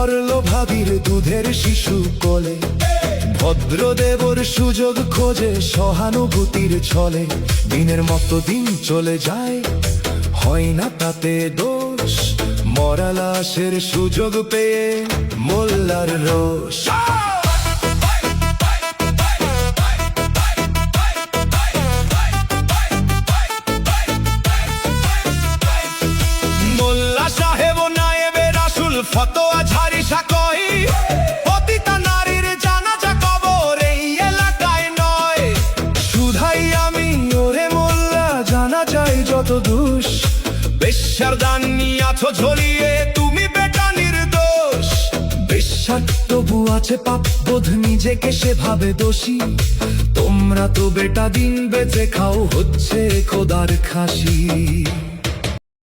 মরল ভাবির দুধের শিশু কোলে। ভদ্রদেবর সুযোগ খোঁজে সহানুভূতির ছলে। দিনের মতো দিন চলে যায়, হয় না তাতে দোষ। মরা লাশের সুযোগ পেয়ে মোল্লার রোষ। মোল্লা সাহেব ও নায়েবে রাসূল ফতোয়া ঝাড়ি সাকই। পতিতা নারীর জানাজা কবর এই এলাকায় নয়। শুধাই আমি ওরে মোল্লা, জানা যায় যত দোষ। বেশ্যার দান নিয়াছো ঝরিয়ে তুমি বেটা নির্দোষ। বেশ্যার তবু আছে পাপ বোধ, নিজেকে সে ভাবে দোষী। তোমরা তো বেটা দিন বেঁচে খাও, হচ্ছে খোদার খাসি।